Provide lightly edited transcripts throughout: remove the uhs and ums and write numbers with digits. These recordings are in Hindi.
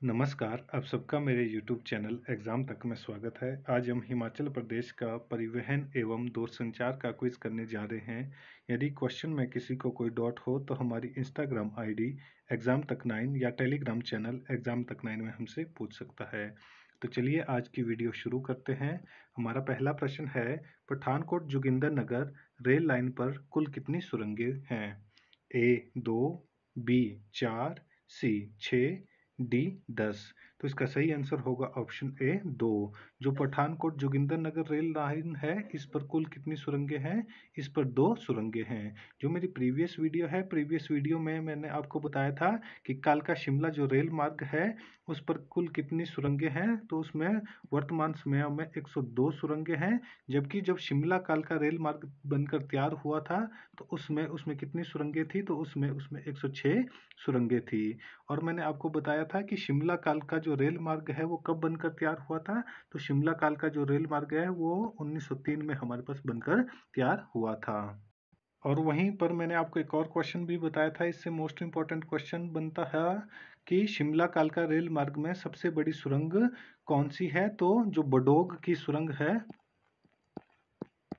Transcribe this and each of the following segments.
नमस्कार, आप सबका मेरे YouTube चैनल एग्ज़ाम तक में स्वागत है। आज हम हिमाचल प्रदेश का परिवहन एवं दूरसंचार का क्विज़ करने जा रहे हैं। यदि क्वेश्चन में किसी को कोई डाउट हो तो हमारी इंस्टाग्राम आईडी एग्ज़ाम तक 9 या टेलीग्राम चैनल एग्ज़ाम तक 9 में हमसे पूछ सकता है। तो चलिए आज की वीडियो शुरू करते हैं। हमारा पहला प्रश्न है, पठानकोट जोगिंदरनगर रेल लाइन पर कुल कितनी सुरंगें हैं? ए 2, बी 4, सी 6, डी 10। तो इसका सही आंसर होगा ऑप्शन ए 2। जो पठानकोट जोगिंदरनगर रेल लाइन है, इस पर कुल कितनी सुरंगें हैं? इस पर 2 सुरंगें हैं। जो मेरी प्रीवियस वीडियो में मैंने आपको बताया था कि कालका शिमला जो रेल मार्ग है उस पर कुल कितनी सुरंगें हैं, तो उसमें वर्तमान समय में 102 सुरंगें हैं। जबकि जब शिमला कालका रेल मार्ग बनकर तैयार हुआ था तो उसमें उसमें कितनी सुरंगें थी? तो उसमें उसमें 106 सुरंगें थी। और मैंने आपको बताया था कि शिमला कालका जो रेल मार्ग है वो कब बनकर तैयार हुआ था? तो शिमला कालका जो रेल मार्ग है वो 1903 में हमारे पास बनकर तैयार हुआ था। और वहीं पर मैंने आपको एक और क्वेश्चन भी बताया था, इससे मोस्ट इम्पॉर्टेंट क्वेश्चन बनता है कि शिमला कालका रेल मार्ग में सबसे बड़ी सुरंग कौन सी है? तो जो बडोग की सुरंग है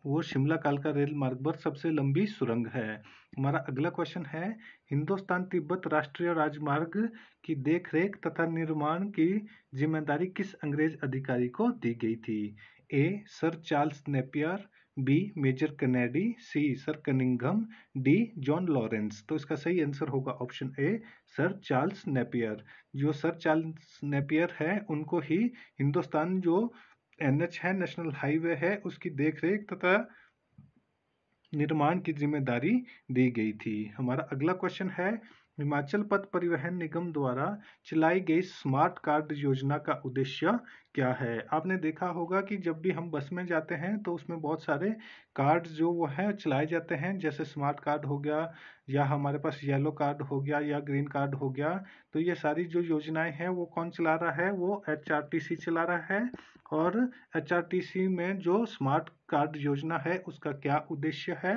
वो शिमला कालका रेल मार्ग पर सबसे लंबी सुरंग है। हमारा अगला क्वेश्चन है, हिंदुस्तान तिब्बत राष्ट्रीय राजमार्ग की देखरेख तथा निर्माण की जिम्मेदारी किस अंग्रेज अधिकारी को दी गई थी? A sir Charles Napier, B major Kennedy, C sir Cunningham, D John Lawrence. तो इसका सही आंसर होगा option A sir Charles Napier. जो सर चार्ल्स नेपियर है उनको ही हिंदुस्तान जो एनएच है, नेशनल हाईवे है, उसकी देखरेख तथा निर्माण की जिम्मेदारी दी गई थी। हमारा अगला क्वेश्चन है, हिमाचल पथ परिवहन निगम द्वारा चलाई गई स्मार्ट कार्ड योजना का उद्देश्य क्या है? आपने देखा होगा कि जब भी हम बस में जाते हैं तो उसमें बहुत सारे कार्ड जो वो है चलाए जाते हैं, जैसे स्मार्ट कार्ड हो गया या हमारे पास येलो कार्ड हो गया या ग्रीन कार्ड हो गया। तो ये सारी जो योजनाएं हैं वो कौन चला रहा है? वो एचआरटीसी चला रहा है। और एचआरटीसी में जो स्मार्ट कार्ड योजना है उसका क्या उद्देश्य है?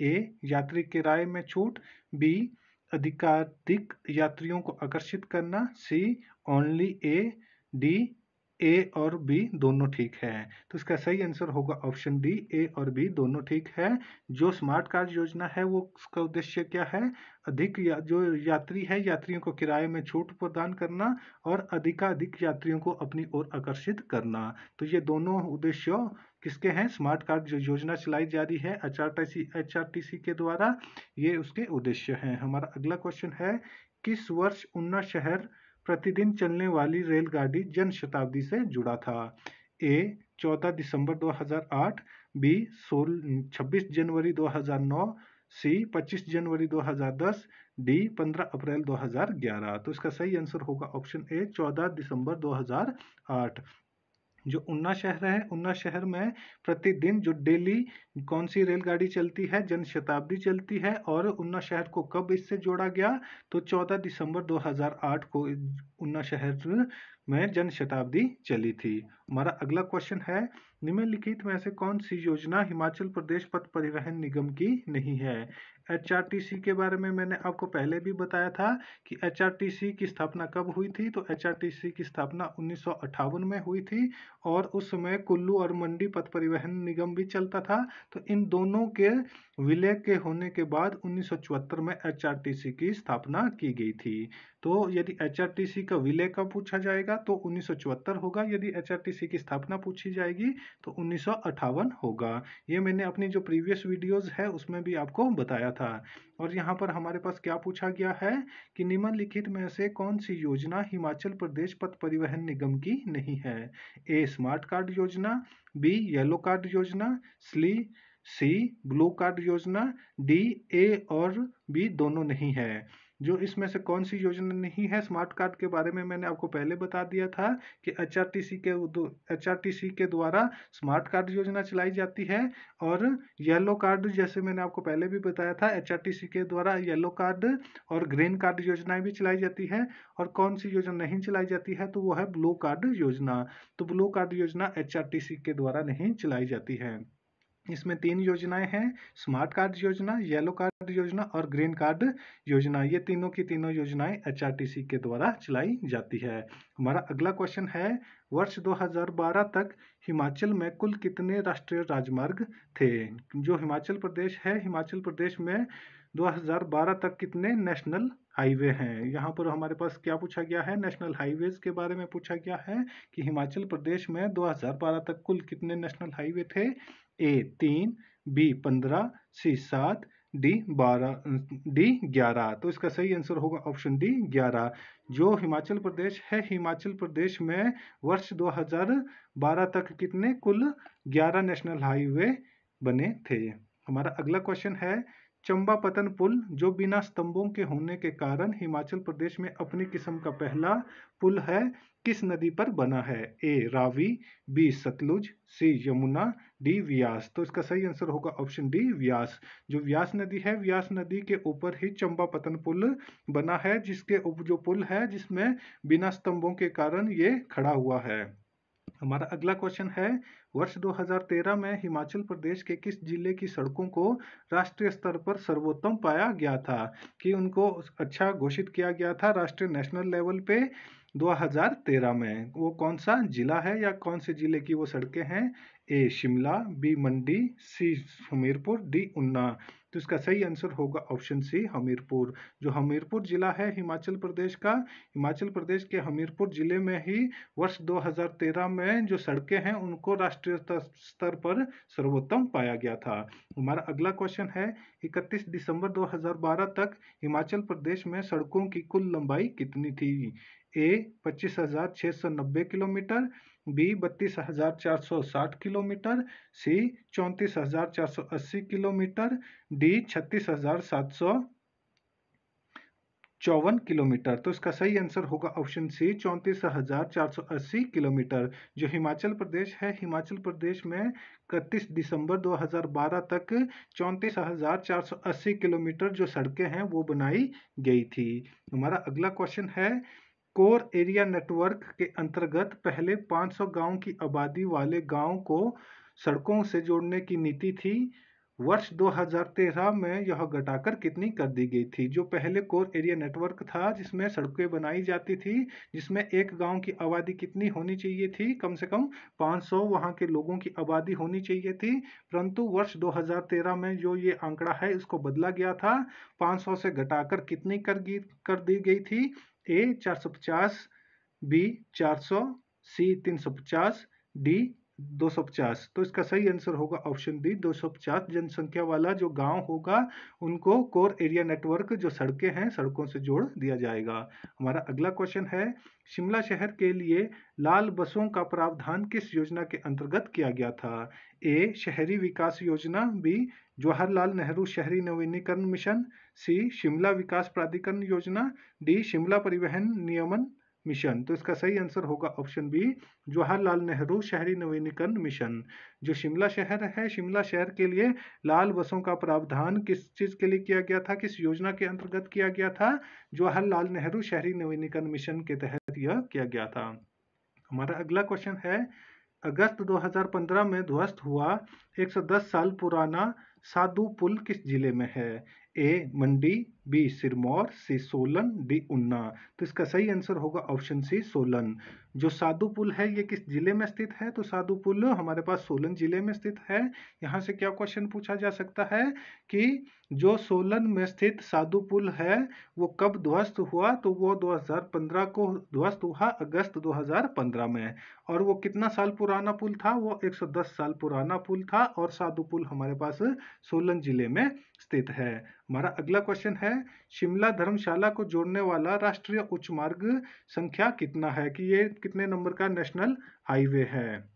ए यात्री किराए में छूट, बी अधिकाधिक यात्रियों को आकर्षित करना, सी ओनली ए, डी ए और बी दोनों ठीक है। तो इसका सही आंसर होगा ऑप्शन डी, ए और बी दोनों ठीक है। जो स्मार्ट कार्ड योजना है वो उसका उद्देश्य क्या है? जो यात्री है यात्रियों को किराए में छूट प्रदान करना और अधिकाधिक यात्रियों को अपनी ओर आकर्षित करना। तो ये दोनों उद्देश्य किसके हैं? स्मार्ट कार्ड जो योजना चलाई जा रही है एचआरटीसी के द्वारा, ये उसके उद्देश्य हैं। हमारा अगला क्वेश्चन है, किस वर्ष ऊना शहर प्रतिदिन चलने वाली रेलगाड़ी जन शताब्दी से जुड़ा था? ए 14 दिसंबर 2008, बी 26 जनवरी 2009, सी 25 जनवरी 2010, डी 15 अप्रैल 2011। तो इसका सही आंसर होगा ऑप्शन ए 14 दिसंबर 2008। जो ऊना शहर है, ऊना शहर में प्रतिदिन जो डेली कौन सी रेलगाड़ी चलती है? जन शताब्दी चलती है। और ऊना शहर को कब इससे जोड़ा गया? तो 14 दिसंबर 2008 को ऊना शहर में जन शताब्दी चली थी। हमारा अगला क्वेश्चन है, निम्नलिखित में से कौन सी योजना हिमाचल प्रदेश पथ परिवहन निगम की नहीं है? एचआरटीसी के बारे में मैंने आपको पहले भी बताया था कि एचआरटीसी की स्थापना कब हुई थी? तो एचआरटीसी की स्थापना 1958 में हुई थी। और उस समय कुल्लू और मंडी पथ परिवहन निगम भी चलता था। तो इन दोनों के विलय के होने के बाद 1974 में एचआरटीसी की स्थापना की गई थी। तो यदि एचआरटीसी का विलय कब पूछा जाएगा तो 1974 होगा। यदि एचआरटीसी की स्थापना पूछी जाएगी तो 1958 होगा। ये मैंने अपनी जो प्रीवियस वीडियोस है उसमें भी आपको बताया था। और यहाँ पर हमारे पास क्या पूछा गया है कि निम्नलिखित में से कौन सी योजना हिमाचल प्रदेश पथ परिवहन निगम की नहीं है? ए स्मार्ट कार्ड योजना, बी येलो कार्ड योजना, सी ब्लू कार्ड योजना, डी ए और बी दोनों नहीं है। जो इसमें से कौन सी योजना नहीं है? स्मार्ट कार्ड के बारे में मैंने आपको पहले बता दिया था कि एचआरटीसी के द्वारा स्मार्ट कार्ड योजना चलाई जाती है। और येलो कार्ड, जैसे मैंने आपको पहले भी बताया था, एचआरटीसी के द्वारा येलो कार्ड और ग्रीन कार्ड योजनाएं भी चलाई जाती है। और कौन सी योजना नहीं चलाई जाती है? तो वो है ब्लू कार्ड योजना। तो ब्लू कार्ड योजना एचआरटीसी के द्वारा नहीं चलाई जाती है। इसमें 3 योजनाएं हैं, स्मार्ट कार्ड योजना, येलो कार्ड योजना और ग्रीन कार्ड योजना। ये तीनों की तीनों योजनाएं एचआरटीसी के द्वारा चलाई जाती है। हमारा अगला क्वेश्चन है, वर्ष 2012 तक हिमाचल में कुल कितने राष्ट्रीय राजमार्ग थे? जो हिमाचल प्रदेश है, हिमाचल प्रदेश में 2012 तक कितने नेशनल हाईवे हैं? यहाँ पर हमारे पास क्या पूछा गया है, नेशनल हाईवेज के बारे में पूछा गया है कि हिमाचल प्रदेश में 2012 तक कुल कितने नेशनल हाईवे थे? ए 3, बी 15, सी 7, डी 12, डी 11। तो इसका सही आंसर होगा ऑप्शन डी 11। जो हिमाचल प्रदेश है, हिमाचल प्रदेश में वर्ष 2012 तक कितने कुल 11 नेशनल हाईवे बने थे। हमारा अगला क्वेश्चन है, चंपापतन पुल जो बिना स्तंभों के होने के कारण हिमाचल प्रदेश में अपनी किस्म का पहला पुल है, किस नदी पर बना है? ए रावी, बी सतलुज, सी यमुना, डी व्यास। तो इसका सही आंसर होगा ऑप्शन डी व्यास। जो व्यास नदी है, व्यास नदी के ऊपर ही चंपापतन पुल बना है, जिसके जो पुल है जिसमें बिना स्तंभों के कारण ये खड़ा हुआ है। हमारा अगला क्वेश्चन है, वर्ष 2013 में हिमाचल प्रदेश के किस जिले की सड़कों को राष्ट्रीय स्तर पर सर्वोत्तम पाया गया था, कि उनको अच्छा घोषित किया गया था राष्ट्रीय नेशनल लेवल पे 2013 में? वो कौन सा जिला है या कौन से जिले की वो सड़कें हैं? ए शिमला, बी मंडी, सी हमीरपुर, डी ऊना। तो इसका सही आंसर होगा ऑप्शन सी हमीरपुर। जो हमीरपुर जिला है हिमाचल प्रदेश का, हिमाचल प्रदेश के हमीरपुर जिले में ही वर्ष 2013 में जो सड़कें हैं उनको राष्ट्रीय स्तर पर सर्वोत्तम पाया गया था। हमारा अगला क्वेश्चन है, 31 दिसंबर 2012 तक हिमाचल प्रदेश में सड़कों की कुल लंबाई कितनी थी? ए 25,690 किलोमीटर, बी 32,460 किलोमीटर, सी 34,480 किलोमीटर, डी 36,754 किलोमीटर। तो इसका सही आंसर होगा ऑप्शन सी 34,480 किलोमीटर। जो हिमाचल प्रदेश है, हिमाचल प्रदेश में 31 दिसंबर 2012 तक 34,480 किलोमीटर जो सड़कें हैं वो बनाई गई थी। हमारा अगला क्वेश्चन है, कोर एरिया नेटवर्क के अंतर्गत पहले 500 गांव की आबादी वाले गांव को सड़कों से जोड़ने की नीति थी, वर्ष 2013 में यह घटाकर कितनी कर दी गई थी? जो पहले कोर एरिया नेटवर्क था जिसमें सड़कें बनाई जाती थी, जिसमें एक गांव की आबादी कितनी होनी चाहिए थी? कम से कम 500 वहां के लोगों की आबादी होनी चाहिए थी, परंतु वर्ष 2013 में जो ये आंकड़ा है इसको बदला गया था, 500 से घटाकर कितनी कर दी गई थी? ए 450, बी 400, सी 350, डी 250। तो इसका सही आंसर होगा ऑप्शन डी 250 जनसंख्या वाला जो गांव होगा उनको कोर एरिया नेटवर्क जो सड़कें हैं सड़कों से जोड़ दिया जाएगा। हमारा अगला क्वेश्चन है, शिमला शहर के लिए लाल बसों का प्रावधान किस योजना के अंतर्गत किया गया था? ए शहरी विकास योजना, बी जवाहरलाल नेहरू शहरी नवीनीकरण मिशन, सी शिमला विकास प्राधिकरण योजना, डी शिमला परिवहन नियमन मिशन। तो इसका सही आंसर होगा ऑप्शन बी जवाहरलाल नेहरू शहरी नवीनीकरण मिशन। जो शिमला शहर है, शिमला शहर के लिए लाल बसों का प्रावधान किस चीज के लिए किया गया था, किस योजना के अंतर्गत किया गया था? जवाहरलाल नेहरू शहरी नवीनीकरण मिशन के तहत यह किया गया था। हमारा अगला क्वेश्चन है, अगस्त 2015 में ध्वस्त हुआ 110 साल पुराना साधु पुल किस जिले में है? ए मंडी, बी सिरमौर, सी सोलन, डी ऊना। तो इसका सही आंसर होगा ऑप्शन सी सोलन। जो साधु पुल है ये किस जिले में स्थित है? तो साधु पुल हमारे पास सोलन जिले में स्थित है। यहाँ से क्या क्वेश्चन पूछा जा सकता है कि जो सोलन में स्थित साधु पुल है वो कब ध्वस्त हुआ? तो वो 2015 को ध्वस्त हुआ, अगस्त 2015 में। और वो कितना साल पुराना पुल था? वो 110 साल पुराना पुल था और साधु पुल हमारे पास सोलन जिले में स्थित है। हमारा अगला क्वेश्चन है, शिमला धर्मशाला को जोड़ने वाला राष्ट्रीय उच्च मार्ग संख्या कितना है, कि ये कितने नंबर का नेशनल हाईवे है?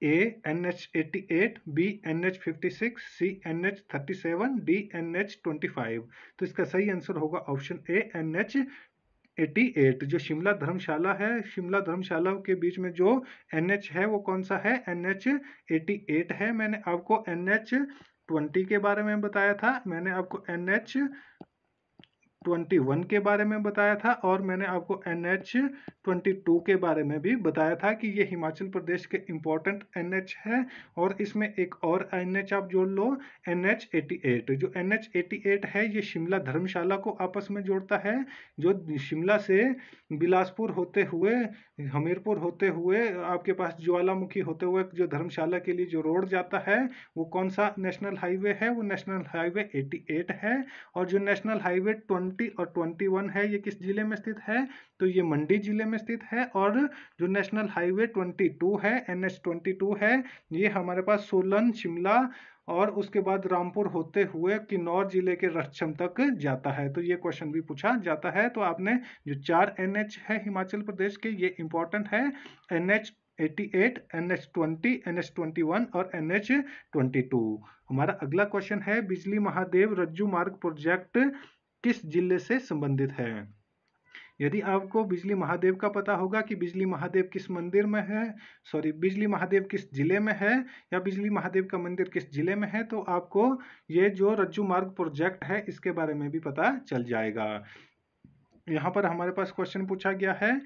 ए NH88, बी NH56, सी NH37, डी NH25। तो इसका सही आंसर होगा ऑप्शन ए NH88। जो शिमला धर्मशाला है, शिमला धर्मशाला के बीच में जो NH है वो कौन सा है? NH88 है। मैंने आपको NH20 के बारे में बताया था, मैंने आपको NH 21 के बारे में बताया था और मैंने आपको NH22 के बारे में भी बताया था कि ये हिमाचल प्रदेश के इम्पोर्टेंट NH है। और इसमें एक और NH आप जोड़ लो, NH88। जो NH88 है ये शिमला धर्मशाला को आपस में जोड़ता है। जो शिमला से बिलासपुर होते हुए, हमीरपुर होते हुए, आपके पास ज्वालामुखी होते हुए जो धर्मशाला के लिए जो रोड जाता है वो कौन सा नेशनल हाईवे है? वो नेशनल हाईवे 88 है। और जो नेशनल हाईवे 20 और 21 है ये किस जिले में स्थित है? तो ये मंडी जिले में स्थित है। और जो नेशनल हाईवे 22 है, NH22 है, ये हमारे पास सोलन, शिमला और उसके बाद रामपुर होते हुए किन्नौर जिले के रक्षम तक जाता है। तो ये क्वेश्चन भी पूछा जाता है। तो आपने जो 4 NH है हिमाचल प्रदेश के, ये इंपॉर्टेंट है, NH88, NH20, NH21 और NH22। हमारा अगला क्वेश्चन है, बिजली महादेव रज्जू मार्ग प्रोजेक्ट किस जिले से संबंधित है? यदि आपको बिजली महादेव का पता होगा कि बिजली महादेव किस मंदिर में है, बिजली महादेव किस जिले में है या बिजली महादेव का मंदिर किस जिले में है, तो आपको ये जो रज्जू मार्ग प्रोजेक्ट है इसके बारे में भी पता चल जाएगा। यहाँ पर हमारे पास क्वेश्चन पूछा गया है,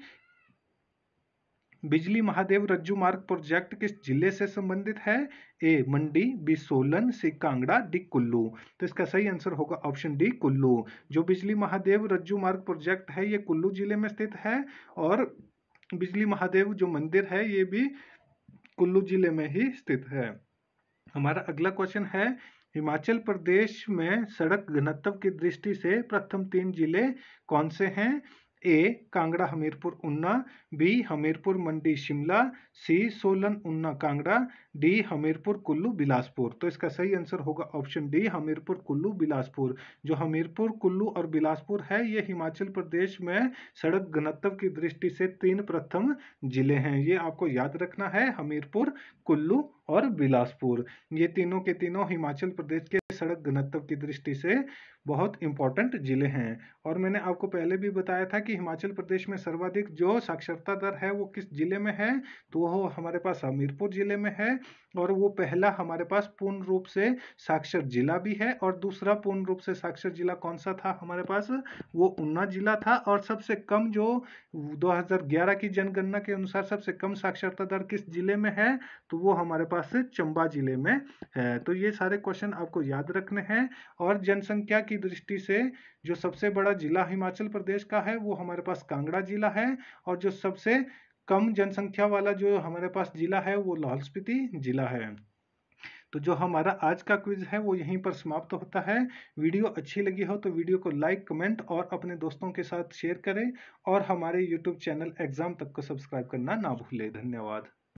बिजली महादेव रज्जू मार्ग प्रोजेक्ट किस जिले से संबंधित है? ए मंडी, बी सोलन, सी कांगड़ा, डी कुल्लू। तो इसका सही आंसर होगा ऑप्शन डी कुल्लू। जो बिजली महादेव रज्जू मार्ग प्रोजेक्ट है ये कुल्लू जिले में स्थित है और बिजली महादेव जो मंदिर है ये भी कुल्लू जिले में ही स्थित है। हमारा अगला क्वेश्चन है, हिमाचल प्रदेश में सड़क घनत्व की दृष्टि से प्रथम 3 जिले कौन से हैं? ए कांगड़ा, हमीरपुर, ऊना, बी हमीरपुर, मंडी, शिमला, सी सोलन, ऊना, कांगड़ा, डी हमीरपुर, कुल्लू, बिलासपुर। तो इसका सही आंसर होगा ऑप्शन डी हमीरपुर, कुल्लू, बिलासपुर। जो हमीरपुर, कुल्लू और बिलासपुर है ये हिमाचल प्रदेश में सड़क घनत्व की दृष्टि से 3 प्रथम जिले हैं। ये आपको याद रखना है, हमीरपुर, कुल्लू और बिलासपुर, ये तीनों के तीनों हिमाचल प्रदेश के सड़क घनत्व की दृष्टि से बहुत इंपॉर्टेंट जिले हैं। और मैंने आपको पहले भी बताया था कि हिमाचल प्रदेश में सर्वाधिक जो साक्षरता दर है वो किस जिले में है, तो वो हमारे पास हमीरपुर जिले में है। और वो पहला हमारे पास पूर्ण रूप से साक्षर जिला भी है। और दूसरा पूर्ण रूप से साक्षर जिला कौन सा था हमारे पास? वो ऊना जिला था। और सबसे कम जो 2011 की जनगणना के अनुसार सबसे कम साक्षरता दर किस जिले में है, तो वो हमारे पास चंबा जिले में है। तो ये सारे क्वेश्चन आपको याद रखने हैं। और जनसंख्या की दृष्टि से जो सबसे बड़ा जिला हिमाचल प्रदेश का है वो हमारे पास कांगड़ा जिला है। और जो सबसे कम जनसंख्या वाला जो हमारे पास जिला है वो लाहौल स्पीति जिला है। तो जो हमारा आज का क्विज है वो यहीं पर समाप्त होता है। वीडियो अच्छी लगी हो तो वीडियो को लाइक, कमेंट और अपने दोस्तों के साथ शेयर करें। और हमारे यूट्यूब चैनल एग्जाम तक को सब्सक्राइब करना ना भूलें। धन्यवाद।